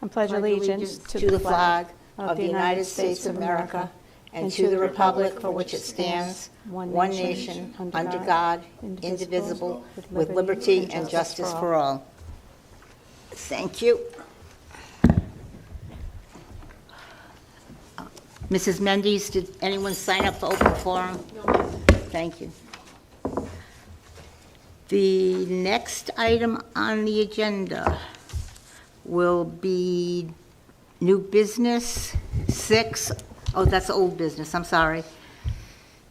I pledge allegiance to the flag of the United States of America and to the republic for which it stands, one nation, under God, indivisible, with liberty and justice for all. Thank you. Mrs. Mendes, did anyone sign up for open forum? No. Thank you. The next item on the agenda will be new business 6. Oh, that's old business, I'm sorry.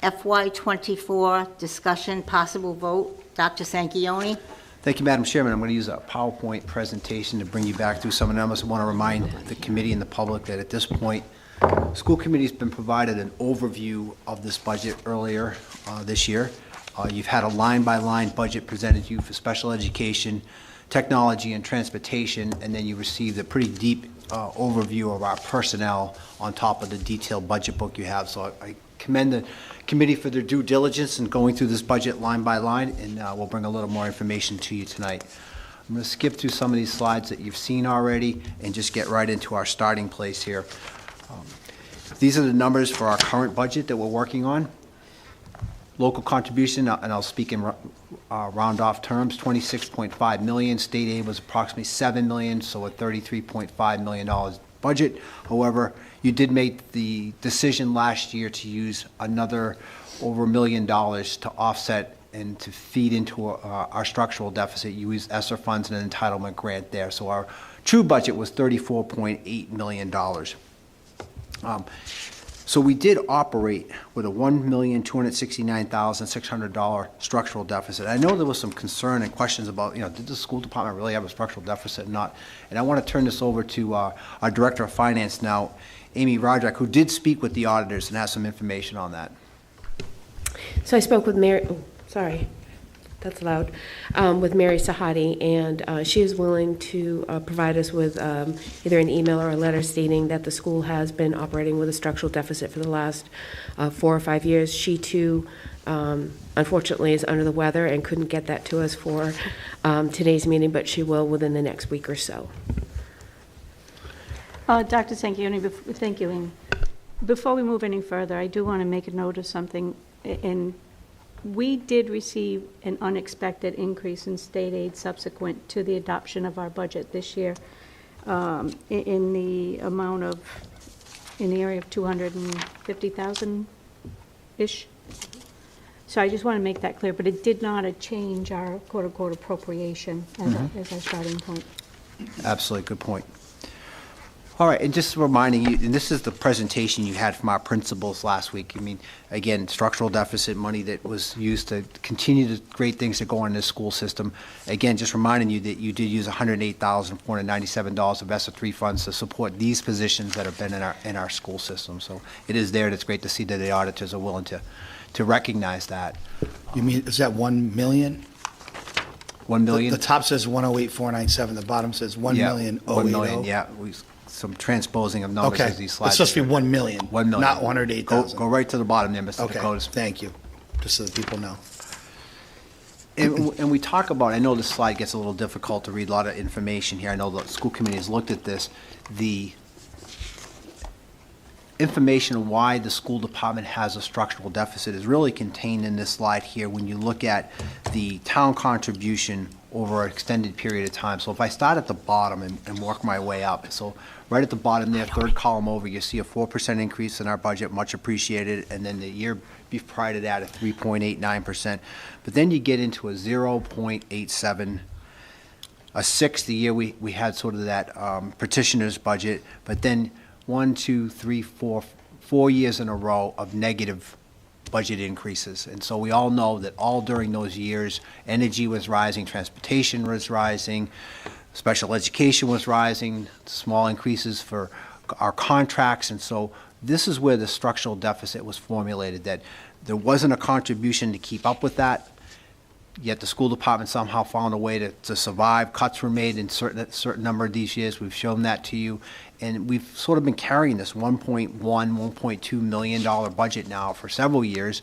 FY24 discussion, possible vote. Dr. Sanchioni. Thank you, Madam Chairman. I'm going to use a PowerPoint presentation to bring you back through some of the numbers. I want to remind the committee and the public that at this point, school committee has been provided an overview of this budget earlier this year. You've had a line-by-line budget presented to you for special education, technology, and transportation, and then you received a pretty deep overview of our personnel on top of the detailed budget book you have. So I commend the committee for their due diligence in going through this budget line by line, and we'll bring a little more information to you tonight. I'm going to skip through some of these slides that you've seen already and just get right into our starting place here. These are the numbers for our current budget that we're working on. Local contribution, and I'll speak in round off terms, $26.5 million. State aid was approximately $7 million, so a $33.5 million budget. However, you did make the decision last year to use another over $1 million to offset and to feed into our structural deficit. You used ESSER funds and an entitlement grant there. So our true budget was $34.8 million. So we did operate with a $1,269,600 structural deficit. I know there was some concern and questions about, did the school department really have a structural deficit or not? And I want to turn this over to our Director of Finance now, Amy Roderick, who did speak with the auditors and has some information on that. So I spoke with Mary, that's loud, with Mary Sahadi, and she is willing to provide us with either an email or a letter stating that the school has been operating with a structural deficit for the last 4 or 5 years. She too, unfortunately, is under the weather and couldn't get that to us for today's meeting, but she will within the next week or so. Dr. Sanchioni, thank you, Amy. Before we move any further, I do want to make a note of something. We did receive an unexpected increase in state aid subsequent to the adoption of our budget this year in the amount of, in the area of 250,000-ish. So I just want to make that clear, but it did not change our quote-unquote appropriation as our starting point. Absolutely, good point. All right, and just reminding you, and this is the presentation you had from our principals last week. I mean, again, structural deficit money that was used to continue the great things that go on in this school system. Again, just reminding you that you did use $108,497 of ESSER 3 funds to support these positions that have been in our school system. So it is there, and it's great to see that the auditors are willing to recognize that. You mean, is that 1 million? 1 million? The top says 108,497. The bottom says 1,000,080. 1 million, yeah. Some transposing of numbers as these slides. It's supposed to be 1 million. 1 million. Not 108,000. Go right to the bottom there, Mr. Okay, Dakotas. thank you. Just so that people know. And we talk about, I know this slide gets a little difficult to read, a lot of information here. I know the school committee has looked at this. The information on why the school department has a structural deficit is really contained in this slide here when you look at the town contribution over an extended period of time. So if I start at the bottom and work my way up, so right at the bottom there, third column over, you see a 4% increase in our budget, much appreciated, and then the year prior to that, a 3.89%. But then you get into a 0.87, a 6 the year we had sort of that petitioner's budget, but then 4 years in a row of negative budget increases. And so we all know that all during those years, energy was rising, transportation was rising, special education was rising, small increases for our contracts. And so this is where the structural deficit was formulated, that there wasn't a contribution to keep up with that, yet the school department somehow found a way to survive. Cuts were made in certain number of these years. We've shown that to you. And we've sort of been carrying this $1.2 million budget now for several years,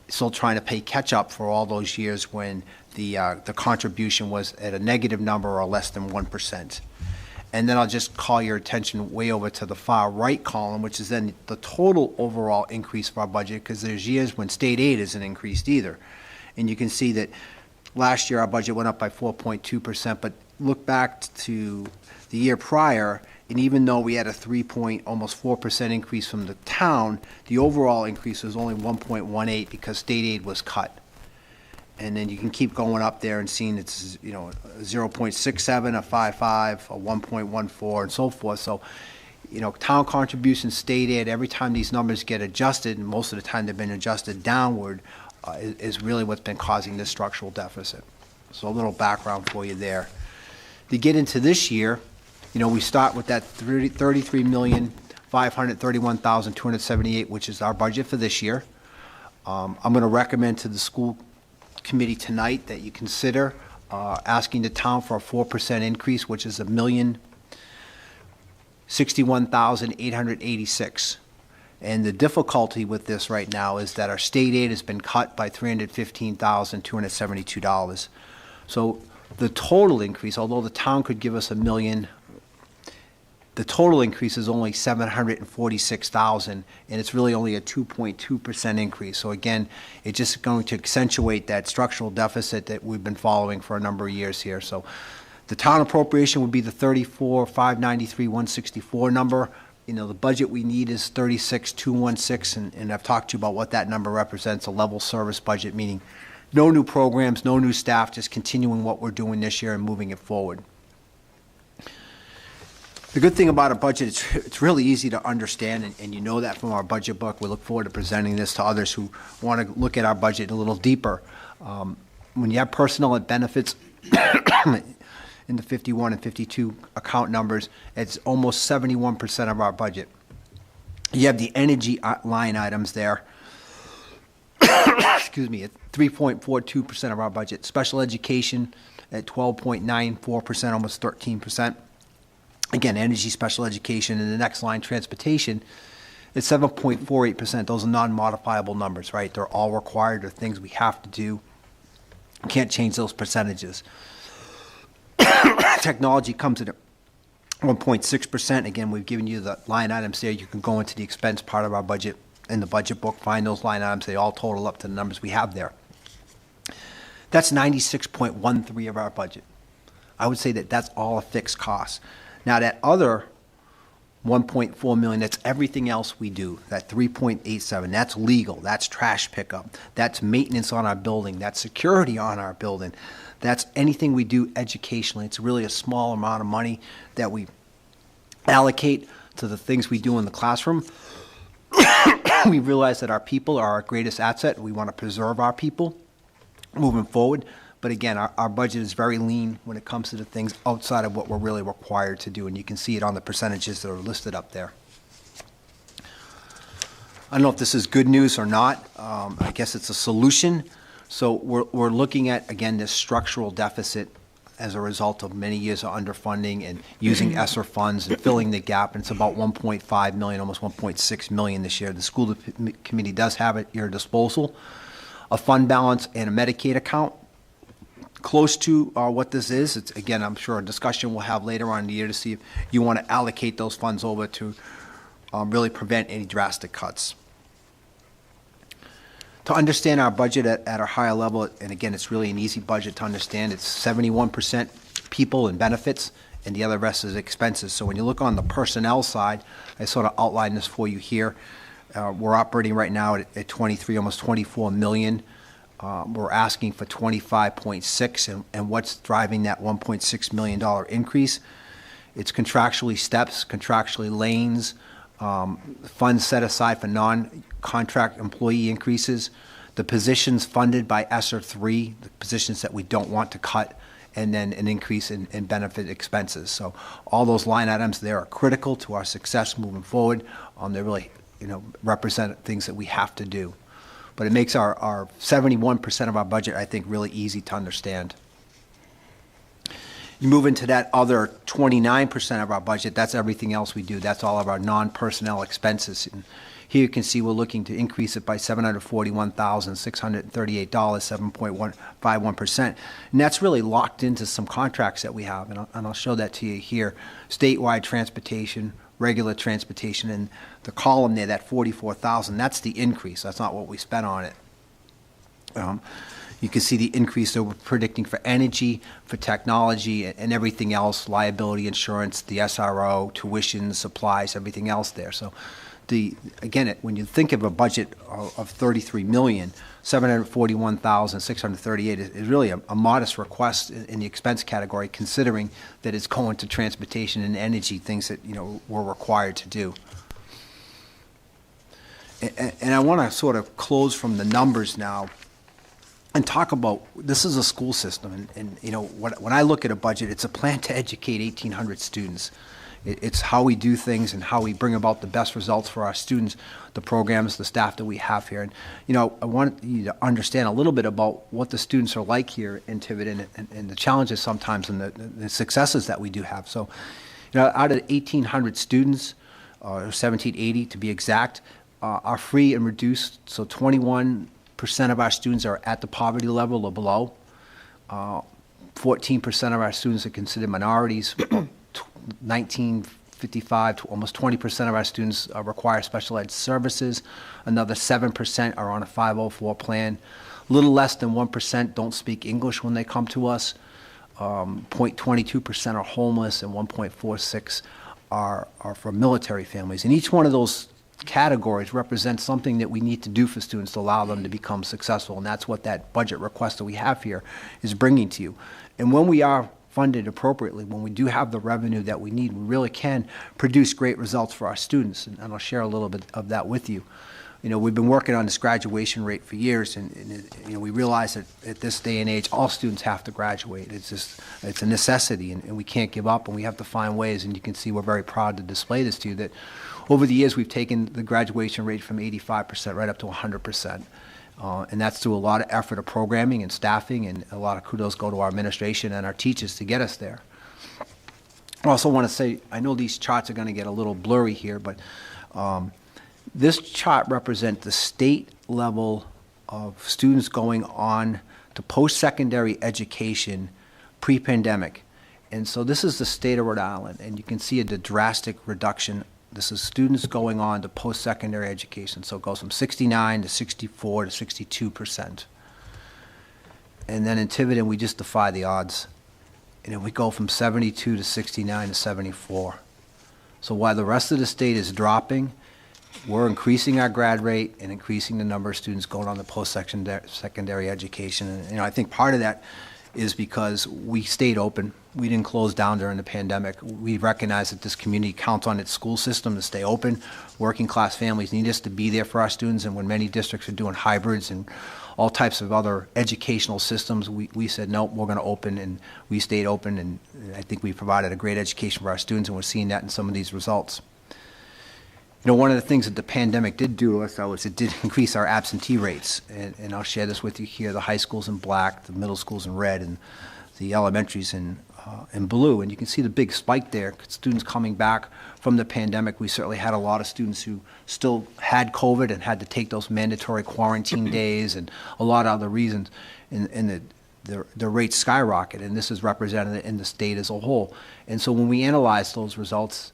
still trying to pay catch up for all those years when the contribution was at a negative number or less than 1%. And then I'll just call your attention way over to the far right column, which is then the total overall increase of our budget, because there's years when state aid isn't increased either. And you can see that last year our budget went up by 4.2%, but look back to the year prior, and even though we had a almost 4% increase from the town, the overall increase was only 1.18 because state aid was cut. And then you can keep going up there and seeing it's, you know, a 0.67, a 5.5, a 1.14, and so forth. So, you know, town contributions, state aid, every time these numbers get adjusted, and most of the time they've been adjusted downward, is really what's been causing this structural deficit. So a little background for you there. To get into this year, you know, we start with that $33,531,278, which is our budget for this year. I'm going to recommend to the school committee tonight that you consider asking the town for a 4% increase, which is $1,061,886. And the difficulty with this right now is that our state aid has been cut by $315,272. So the total increase, although the town could give us $1 million, the total increase is only $746,000, and it's really only a 2.2% increase. So again, it's just going to accentuate that structural deficit that we've been following for a number of years here. So the town appropriation would be the $34,593,164 number. You know, the budget we need is $36,216, and I've talked to you about what that number represents, a level service budget, meaning no new programs, no new staff, just continuing what we're doing this year and moving it forward. The good thing about a budget, it's really easy to understand, and you know that from our budget book. We look forward to presenting this to others who want to look at our budget a little deeper. When you have personnel and benefits in the 51 and 52 account numbers, it's almost 71% of our budget. You have the energy line items there, excuse me, at 3.42% of our budget. Special education at 12.94%, almost 13%. Again, energy, special education, and the next line, transportation, is 7.48%. Those are non-modifiable numbers, right? They're all required. They're things we have to do. Can't change those percentages. Technology comes in at 1.6%. Again, we've given you the line items there. You can go into the expense part of our budget in the budget book, find those line items. They all total up to the numbers we have there. That's 96.13% of our budget. I would say that that's all a fixed cost. Now, that other $1.4 million, that's everything else we do. That 3.87, that's legal, that's trash pickup, that's maintenance on our building, that's security on our building, that's anything we do educationally. It's really a small amount of money that we allocate to the things we do in the classroom. We realize that our people are our greatest asset. We want to preserve our people moving forward. But again, our budget is very lean when it comes to the things outside of what we're really required to do, and you can see it on the percentages that are listed up there. I don't know if this is good news or not. I guess it's a solution. So we're looking at, again, this structural deficit as a result of many years of underfunding and using ESSER funds and filling the gap, and it's about $1.5 million, almost $1.6 million this year. The school committee does have at your disposal a fund balance and a Medicaid account close to what this is. It's, again, I'm sure a discussion we'll have later on in the year to see if you want to allocate those funds over to really prevent any drastic cuts. To understand our budget at a higher level, and again, it's really an easy budget to understand. It's 71% people and benefits, and the other rest is expenses. So when you look on the personnel side, I sort of outlined this for you here. We're operating right now at 23, almost 24 million. We're asking for 25.6, and what's driving that $1.6 million increase? It's contractually steps, contractually lanes, funds set aside for non-contract employee increases, the positions funded by ESSER 3, the positions that we don't want to cut, and then an increase in benefit expenses. So all those line items there are critical to our success moving forward. They really, represent things that we have to do. But it makes our 71% of our budget, I think, really easy to understand. You move into that other 29% of our budget, that's everything else we do. That's all of our non-personnel expenses. And here you can see we're looking to increase it by $741,638, 7.151%. And that's really locked into some contracts that we have, and I'll show that to you here. Statewide transportation, regular transportation, and the column there, that 44,000, that's the increase. That's not what we spent on it. You can see the increase that we're predicting for energy, for technology, and everything else, liability insurance, the SRO, tuition, supplies, everything else there. So when you think of a budget of $33,741,638 is really a modest request in the expense category, considering that it's going to transportation and energy, things that, we're required to do. And I want to sort of close from the numbers now and talk about, this is a school system, and when I look at a budget, it's a plan to educate 1,800 students. It's how we do things and how we bring about the best results for our students, the programs, the staff that we have here. And, I want you to understand a little bit about what the students are like here in Tiverton and the challenges sometimes and the successes that we do have. So, out of 1,800 students, or 1,780 to be exact, are free and reduced. So 21% of our students are at the poverty level or below. 14% of our students are considered minorities. 1955 to almost 20% of our students require special ed services. Another 7% are on a 504 plan. A little less than 1% don't speak English when they come to us. 0.22% are homeless, and 1.46% are from military families. And each one of those categories represent something that we need to do for students to allow them to become successful, and that's what that budget request that we have here is bringing to you. And when we are funded appropriately, when we do have the revenue that we need, we really can produce great results for our students, and I'll share a little bit of that with you. We've been working on this graduation rate for years, and we realize that at this day and age, all students have to graduate. It's a necessity, and we can't give up, and we have to find ways, and you can see we're very proud to display this to you, that over the years, we've taken the graduation rate from 85% right up to 100%. And that's through a lot of effort of programming and staffing, and a lot of kudos go to our administration and our teachers to get us there. I also want to say, I know these charts are going to get a little blurry here, but this chart represents the state level of students going on to post-secondary education pre-pandemic. And so this is the state of Rhode Island, and you can see the drastic reduction. This is students going on to post-secondary education. So it goes from 69 to 64 to 62%. And then in Tiverton, we just defy the odds. And we go from 72 to 69 to 74. So while the rest of the state is dropping, we're increasing our grad rate and increasing the number of students going on to post-secondary education. And I think part of that is because we stayed open. We didn't close down during the pandemic. We recognize that this community counts on its school system to stay open. Working class families need us to be there for our students, and when many districts are doing hybrids and all types of other educational systems, we said, no, we're going to open, and we stayed open, and I think we provided a great education for our students, and we're seeing that in some of these results. One of the things that the pandemic did do to us, though, is it did increase our absentee rates. And I'll share this with you here. The high school's in black, the middle school's in red, and the elementary's in blue. And you can see the big spike there. Students coming back from the pandemic. We certainly had a lot of students who still had COVID and had to take those mandatory quarantine days and a lot of other reasons. And the rates skyrocket, and this is represented in the state as a whole. And so when we analyzed those results,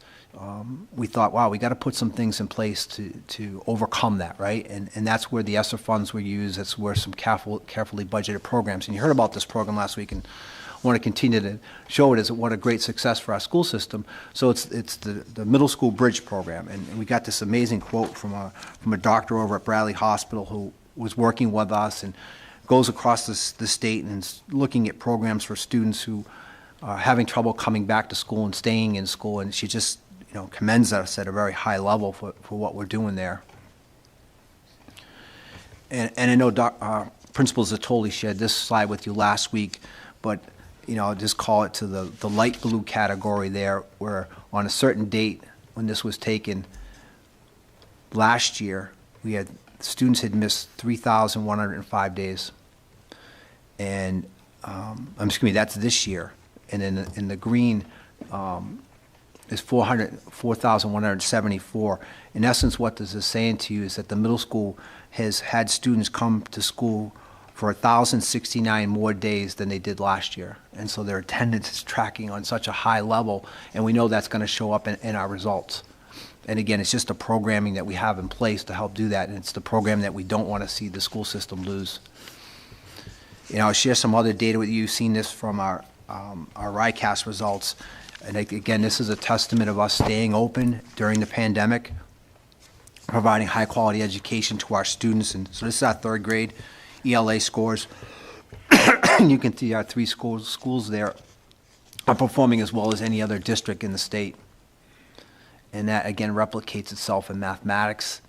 we thought, wow, we got to put some things in place to overcome that, right? And that's where the ESSER funds were used. That's where some carefully budgeted programs. And you heard about this program last week, and I want to continue to show it as what a great success for our school system. So it's the middle school bridge program, and we got this amazing quote from a doctor over at Bradley Hospital who was working with us and goes across the state and is looking at programs for students who are having trouble coming back to school and staying in school, and she just commends us at a very high level for what we're doing there. And I know Principal Zatoli shared this slide with you last week, but I'll just call it to the light blue category there, where on a certain date when this was taken last year, students had missed 3,105 days. And, excuse me, that's this year. And in the green, is 4,174. In essence, what this is saying to you is that the middle school has had students come to school for 1,069 more days than they did last year. And so their attendance is tracking on such a high level, and we know that's going to show up in our results. And again, it's just the programming that we have in place to help do that, and it's the program that we don't want to see the school system lose. I'll share some other data with you. You've seen this from our RICAS results. And again, this is a testament of us staying open during the pandemic, providing high-quality education to our students. And so this is our third grade ELA scores. You can see our three schools there are performing as well as any other district in the state. And that, again, replicates itself in mathematics.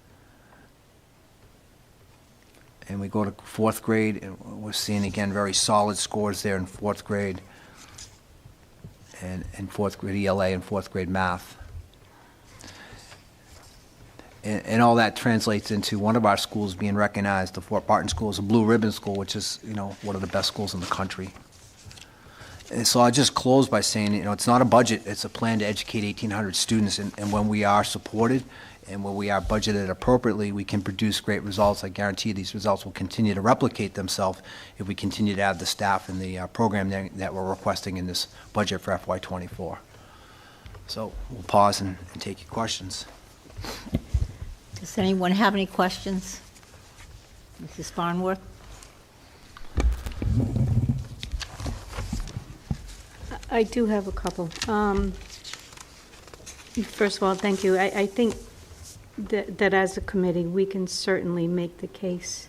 And we go to fourth grade, and we're seeing, again, very solid scores there in fourth grade, and fourth grade ELA and fourth grade math. And all that translates into one of our schools being recognized, the Fort Barton School, as a Blue Ribbon School, which is, one of the best schools in the country. And so I'll just close by saying, it's not a budget, it's a plan to educate 1,800 students, and when we are supported and when we are budgeted appropriately, we can produce great results. I guarantee these results will continue to replicate themselves if we continue to have the staff and the program that we're requesting in this budget for FY24. So we'll pause and take your questions. Does anyone have any questions? Mrs. Farnworth? I do have a couple. First of all, thank you. I think that as a committee, we can certainly make the case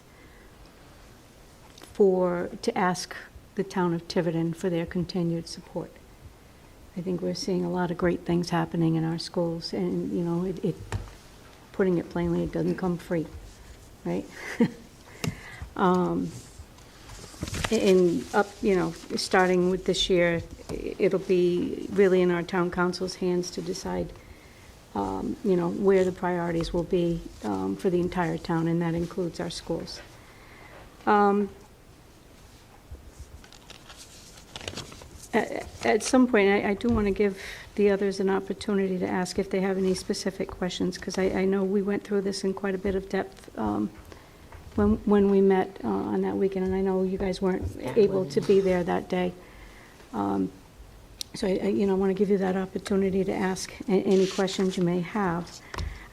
to ask the town of Tiverton for their continued support. I think we're seeing a lot of great things happening in our schools, and, putting it plainly, it doesn't come free, right? And up, starting with this year, it'll be really in our town council's hands to decide, where the priorities will be for the entire town, and that includes our schools. At some point, I do want to give the others an opportunity to ask if they have any specific questions, because I know we went through this in quite a bit of depth when we met on that weekend, and I know you guys weren't able to be there that day. So I want to give you that opportunity to ask any questions you may have.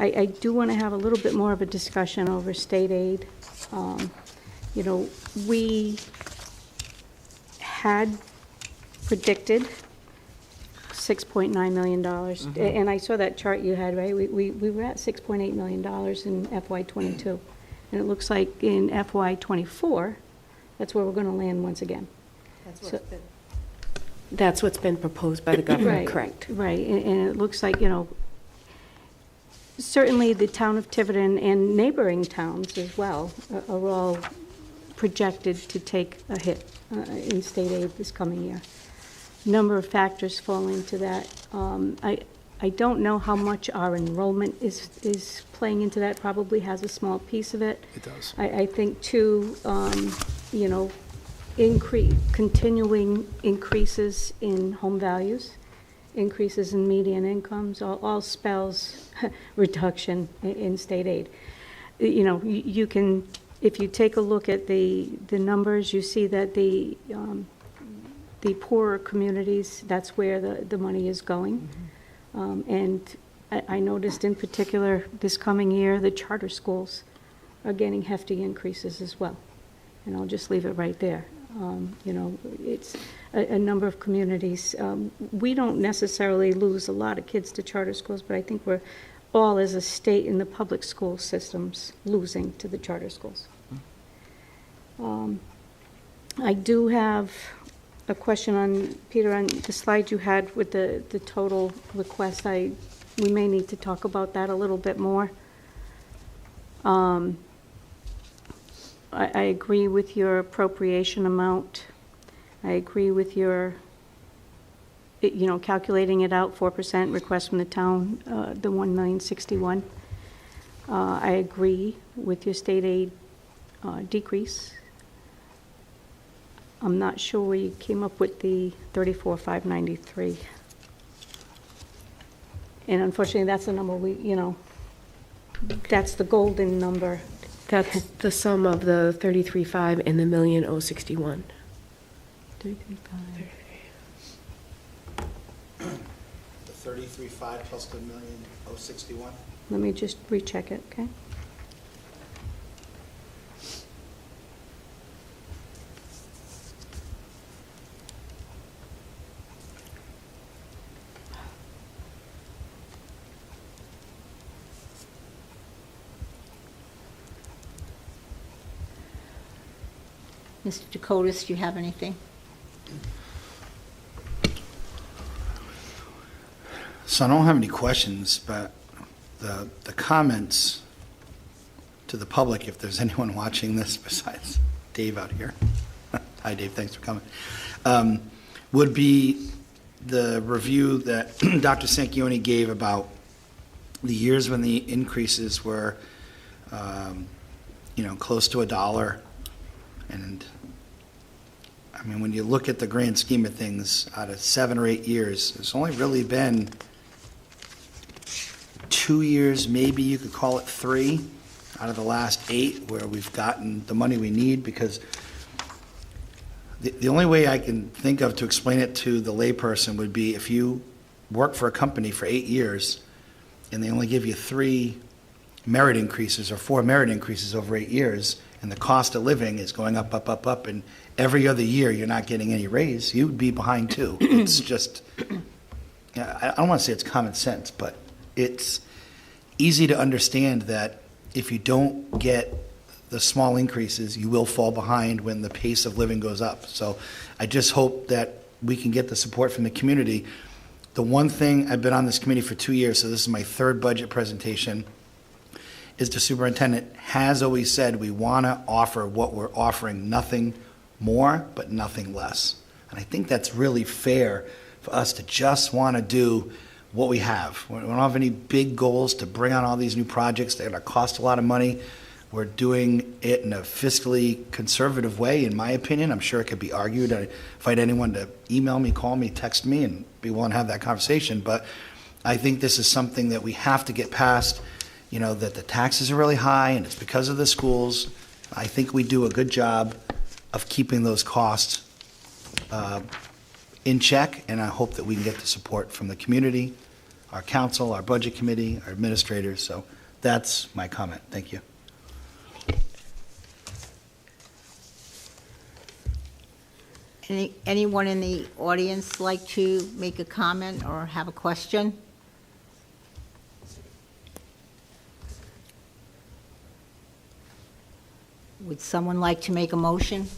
I do want to have a little bit more of a discussion over state aid. We had predicted $6.9 million, and I saw that chart you had, right? We were at $6.8 million in FY22, and it looks like in FY24, that's where we're going to land once again. That's what's been proposed by the government, Right, correct? Right, and it looks like, certainly the town of Tiverton and neighboring towns as well are all projected to take a hit in state aid this coming year. Number of factors fall into that. I don't know how much our enrollment is playing into that. Probably has a small piece of it. It does. I think too, continuing increases in home values, increases in median incomes, all spells reduction in state aid. You can, if you take a look at the numbers, you see that the poorer communities, that's where the money is going. And I noticed in particular this coming year, the charter schools are getting hefty increases as well. And I'll just leave it right there. It's a number of communities. We don't necessarily lose a lot of kids to charter schools, but I think we're all, as a state in the public school systems, losing to the charter schools. I do have a question on, Peter, on the slide you had with the total request. We may need to talk about that a little bit more. I agree with your appropriation amount. I agree with your, calculating it out, 4% request from the town, the $1,061,000. I agree with your state aid decrease. I'm not sure where you came up with the 34,593. And unfortunately, that's the number that's the golden number. That's the sum of the 33.5 and the 1,061,061. 335. The 33.5 plus the 1,061,061? Let me just recheck it, okay? Mr. Dakotas, do you have anything? So I don't have any questions, but the comments to the public, if there's anyone watching this besides Dave out here, hi Dave, thanks for coming, would be the review that Dr. Sanchioni gave about the years when the increases were, close to $1. And I mean, when you look at the grand scheme of things, out of 7 or 8 years, there's only really been 2 years, maybe you could call it 3, out of the last 8 where we've gotten the money we need, because the only way I can think of to explain it to the layperson would be if you work for a company for 8 years and they only give you 3 merit increases or 4 merit increases over 8 years, and the cost of living is going up, up, up, up, and every other year you're not getting any raise, you'd be behind too. It's just, I don't want to say it's common sense, but it's easy to understand that if you don't get the small increases, you will fall behind when the pace of living goes up. So I just hope that we can get the support from the community. The one thing, I've been on this committee for 2 years, so this is my 3rd budget presentation, is the superintendent has always said we want to offer what we're offering, nothing more, but nothing less. And I think that's really fair for us to just want to do what we have. We don't have any big goals to bring on all these new projects. They're going to cost a lot of money. We're doing it in a fiscally conservative way, in my opinion. I'm sure it could be argued. I invite anyone to email me, call me, text me, and be willing to have that conversation. But I think this is something that we have to get past, that the taxes are really high, and it's because of the schools. I think we do a good job of keeping those costs in check, and I hope that we can get the support from the community, our council, our budget committee, our administrators. So that's my comment. Thank you. Anyone in the audience like to make a comment or have a question? Would someone like to make a motion?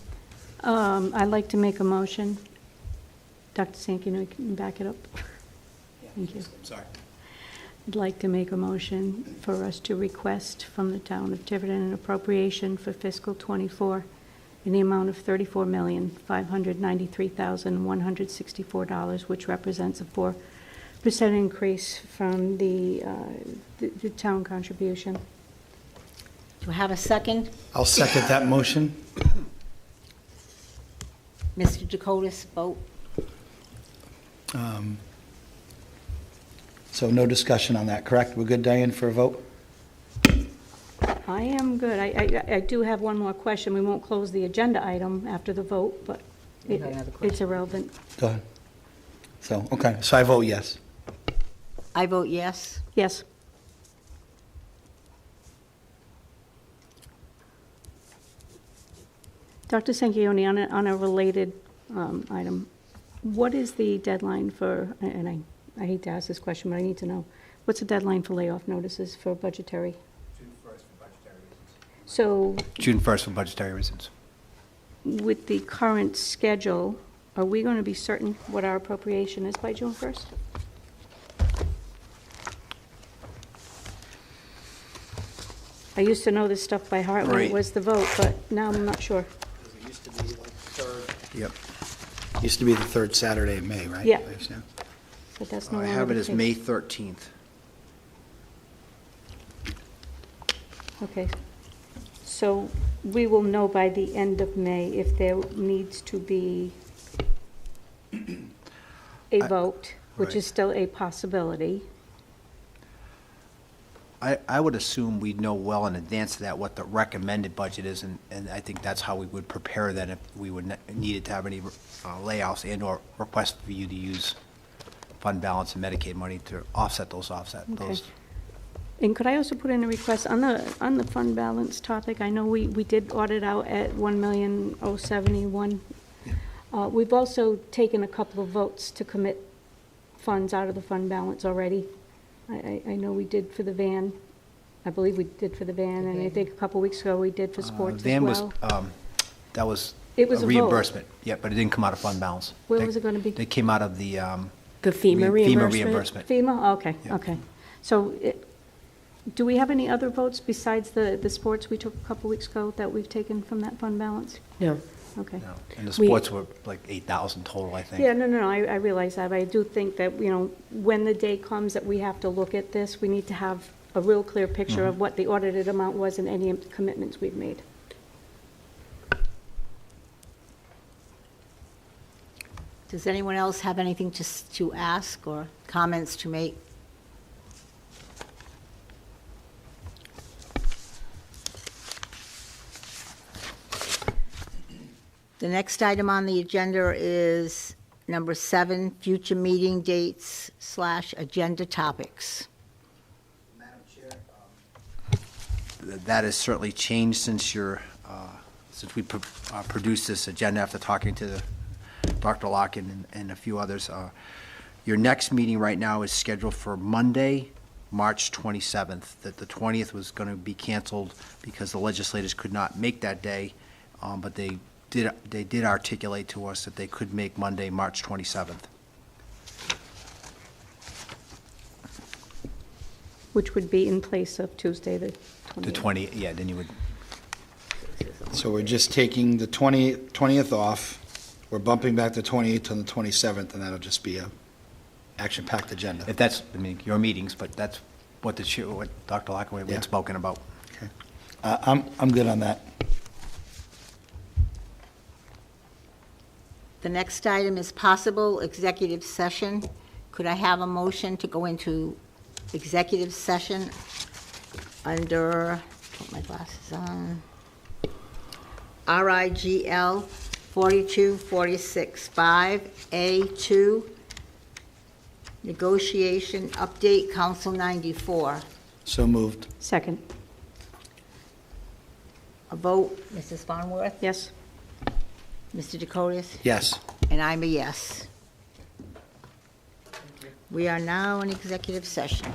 I'd like to make a motion. Dr. Sanchioni, can you back it up? Thank you. Sorry. I'd like to make a motion for us to request from the town of Tiverton an appropriation for fiscal '24 in the amount of $34,593,164, which represents a 4% increase from the town contribution. Do I have a second? I'll second that motion. Mr. Dakotas, vote. So no discussion on that, correct? We're good, Diane, for a vote? I am good. I do have one more question. We won't close the agenda item after the vote, but You got another question? it's irrelevant. Go ahead. So, okay, so I vote yes. I vote yes. Yes. Dr. Sanchioni, on a related item, what is the deadline for, and I hate to ask this question, but I need to know, what's the deadline for layoff notices for budgetary? June 1st for budgetary reasons. So June 1st for budgetary reasons. with the current schedule, are we going to be certain what our appropriation is by June 1st? I used to know this stuff by heart when it Right. was the vote, but now I'm not sure. Because it used to be like third. Yep. Used to be the third Saturday in May, right? Yeah. But that's no I longer have it the as case. May 13th. Okay. So we will know by the end of May if there needs to be a vote, which is right. still a possibility. I would assume we'd know well in advance of that what the recommended budget is, and I think that's how we would prepare that if we would needed to have any layoffs and/or request for you to use fund balance and Medicaid money to offset those Okay. And could I also put in a request on the fund balance topic? I know we did audit out at 1,071,000. We've also taken a couple of votes to commit funds out of the fund balance already. I know we did for the van. I believe we did for the van, and I think a couple weeks ago we did for sports as Van was, well. that was It was a a vote. reimbursement, yeah, but it didn't come out of fund balance. Where was it gonna be? They came out of the FEMA reimbursement? reimbursement. FEMA, okay, Yeah. okay. So, do we have any other votes besides the sports we took a couple weeks ago that we've taken from that fund balance? No. Okay. No, and the We- sports were like 8,000 total, I think. Yeah, no, I realize that, but I do think that, when the day comes that we have to look at this, we need to have a real clear picture of what the audited amount was and any commitments we've made. Does anyone else have anything to ask or comments to make? The next item on the agenda is number 7, future meeting dates / agenda topics. Madam Chair, that has certainly changed since we produced this agenda after talking to Dr. Locken and a few others. Your next meeting right now is scheduled for Monday, March 27th. That the 20th was going to be canceled because the legislators could not make that day, but they did articulate to us that they could make Monday, March 27th. Which would be in place of Tuesday, the 20th. The 20th, yeah, then you would, So we're just taking the 20th off, we're bumping back the 28th to the 27th, and that'll just be a action-packed agenda. if that's, your meetings, but that's what what Dr. Lockaway Yeah. had spoken about. Okay. I'm good on that. The next item is possible executive session. Could I have a motion to go into executive session under, put my glasses on, RIGL 42465A2, negotiation update, Council 94. So moved. Second, A vote, Mrs. Farnworth, yes? Mr. Dakotas, Yes. and I'm a yes. We are now in executive session.